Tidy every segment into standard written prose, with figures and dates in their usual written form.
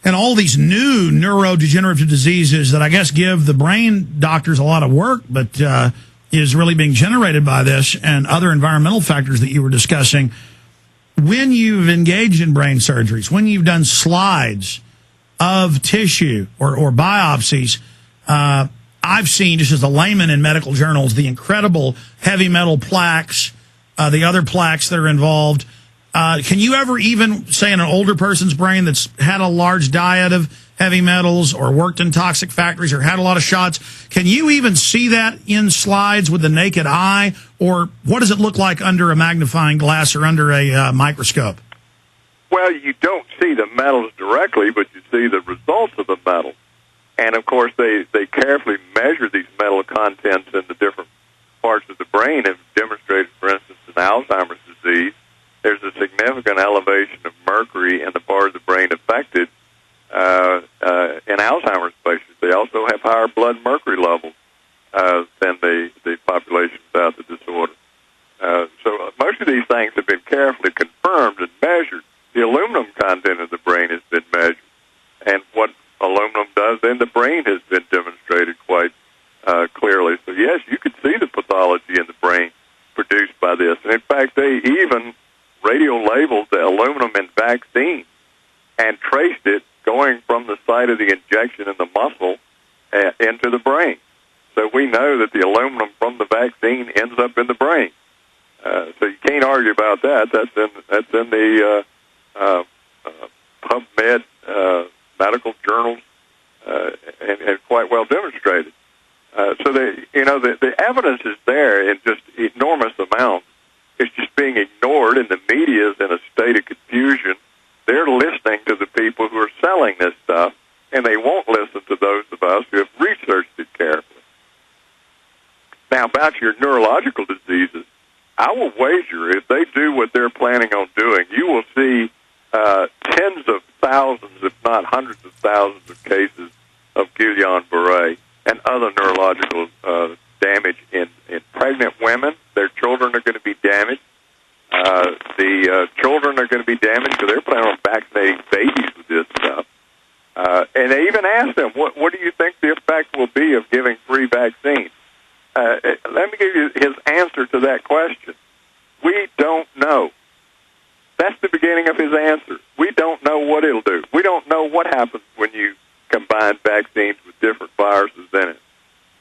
and all these new neurodegenerative diseases that I guess give the brain doctors a lot of work, but is really being generated by this and other environmental factors that you were discussing. When you've engaged in brain surgeries, when you've done slides of tissue or biopsies, I've seen, just as a layman in medical journals, the incredible heavy metal plaques, the other plaques that are involved. Can you ever even say in an older person's brain that's had a large diet of heavy metals or worked in toxic factories or had a lot of shots, can you even see that in slides with the naked eye? Or what does it look like under a magnifying glass or under a microscope? Well, you don't see the metals directly, but you see the results of the metals. And, of course, they carefully measure these metal contents in the different parts of the brain and demonstrated, for instance, in Alzheimer's disease, there's a significant elevation of mercury in the part of the brain affected in Alzheimer's patients. They also have higher blood mercury levels than the population without the disorder. So most of these things have been carefully confirmed and measured. The aluminum content of the brain has been measured. And what aluminum does in the brain has been demonstrated quite clearly. So, yes, you can see the pathology in the brain produced by this. And, in fact, they even radio-labeled the aluminum in vaccines and traced it going from the site of the injection in the muscle into the brain. So we know that the aluminum from the vaccine ends up in the brain. So you can't argue about that. That's in the PubMed medical journals and quite well demonstrated. So the evidence is there in just enormous amounts. It's just being ignored, and the media is in a state of confusion. They're listening to the people who are selling this stuff, and they won't listen to those of us who have researched it carefully. Now, about your neurological diseases, I will wager if they do what they're planning on doing, you will see tens of thousands, if not hundreds of thousands of cases of Guillain-Barré and other neurological damage in pregnant women. Their children are going to be damaged. The children are going to be damaged because they're planning on vaccinating babies with this stuff. And they even asked them, what do you think the effect will be of giving free vaccines? Let me give you his answer to that question. We don't know. That's the beginning of his answer. We don't know what it'll do. We don't know what happens when you combine vaccines with different viruses in it.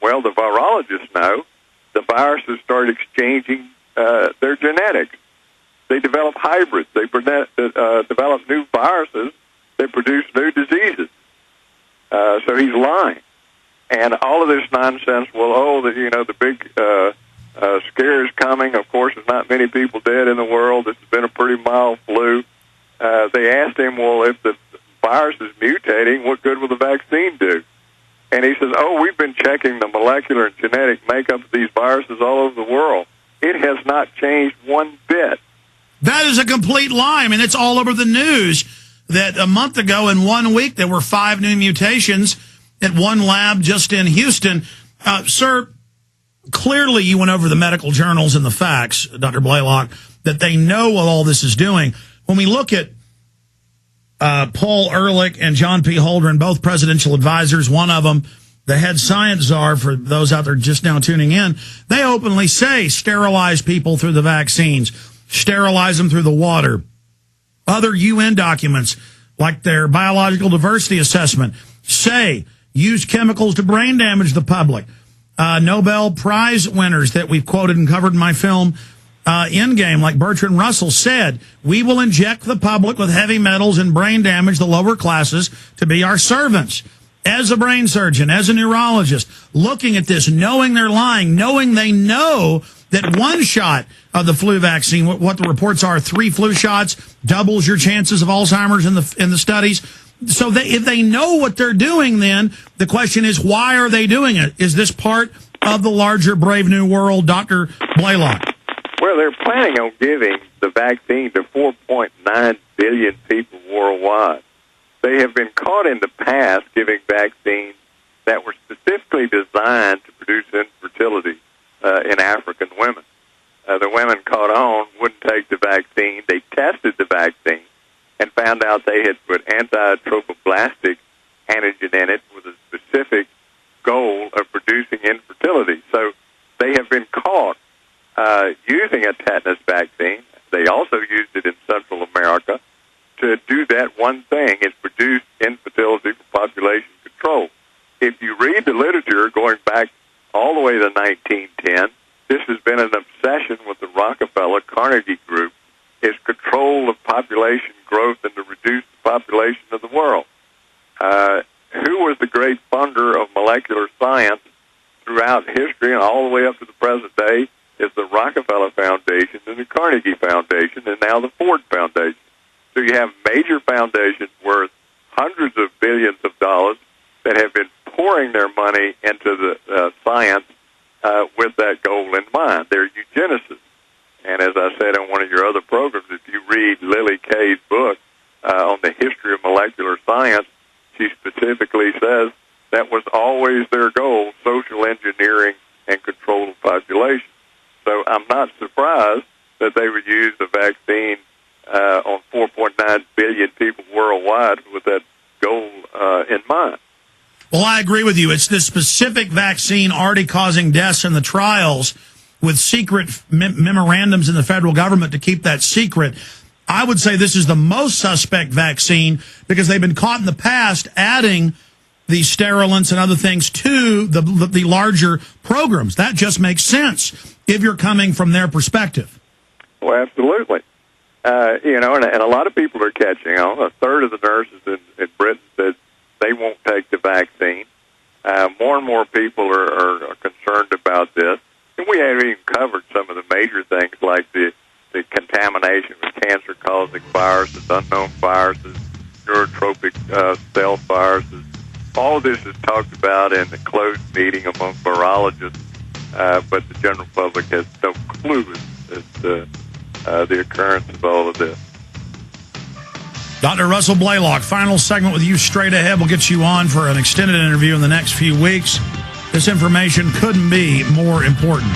Well, the virologists know. The viruses start exchanging their genetics. They develop hybrids. They develop new viruses that produce new diseases. So he's lying. And all of this nonsense, the big scare is coming. Of course, there's not many people dead in the world. This has been a pretty mild flu. They asked him, well, if the virus is mutating, what good will the vaccine do? And he says, we've been checking the molecular and genetic makeup of these viruses all over the world. It has not changed one bit. That is a complete lie. I mean, it's all over the news that a month ago in 1 week there were 5 new mutations at one lab just in Houston. Sir, clearly you went over the medical journals and the facts, Dr. Blaylock, that they know what all this is doing. When we look at Paul Ehrlich and John P. Holdren, both presidential advisors, one of them the head science czar, for those out there just now tuning in, they openly say sterilize people through the vaccines, sterilize them through the water. Other UN documents, like their biological diversity assessment, say use chemicals to brain damage the public. Nobel Prize winners that we've quoted and covered in my film Endgame, like Bertrand Russell, said, we will inject the public with heavy metals and brain damage the lower classes to be our servants. As a brain surgeon, as a neurologist, looking at this, knowing they're lying, knowing they know that one shot of the flu vaccine, what the reports are, 3 flu shots doubles your chances of Alzheimer's in the studies. So if they know what they're doing, then the question is, why are they doing it? Is this part of the larger Brave New World, Dr. Blaylock? Well, they're planning on giving the vaccine to 4.9 billion people worldwide. They have been caught in the past giving vaccines that were specifically designed to produce infertility in African women. The women caught on, wouldn't take the vaccine. They tested the vaccine, and found out they had put anti-trophoblastic antigen in it with a specific goal of producing infertility. So they have been caught using a tetanus vaccine. They also used it in Central America to do that one thing. It produced infertility for population control. If you read the literature going back all the way to 1910, this has been an obsession with the Rockefeller Carnegie Group, is control of population growth and to reduce the population of the world. Who was the great funder of molecular science throughout history and all the way up to the present day is the Rockefeller Foundation and the Carnegie Foundation and now the Ford Foundation. So you have major foundations worth hundreds of billions of dollars that have been pouring their money into the science with that goal in mind. They're eugenicists. And as I said on one of your other programs, if you read Lily Kay's book on the history of molecular science, she specifically says that was always their goal, social engineering and control of population. So I'm not surprised that they would use the vaccine on 4.9 billion people worldwide with that goal in mind. Well, I agree with you. It's this specific vaccine already causing deaths in the trials with secret memorandums in the federal government to keep that secret. I would say this is the most suspect vaccine because they've been caught in the past adding these sterilants and other things to the larger programs. That just makes sense if you're coming from their perspective. Well, absolutely. And a lot of people are catching on. A third of the nurses in Britain said they won't take the vaccine. More and more people are concerned about this. And we haven't even covered some of the major things like the contamination with cancer-causing viruses, unknown viruses, neurotropic cell viruses. All of this is talked about in a closed meeting among virologists, but the general public has no clue as to the occurrence of all of this. Dr. Russell Blaylock, final segment with you straight ahead. We'll get you on for an extended interview in the next few weeks. This information couldn't be more important.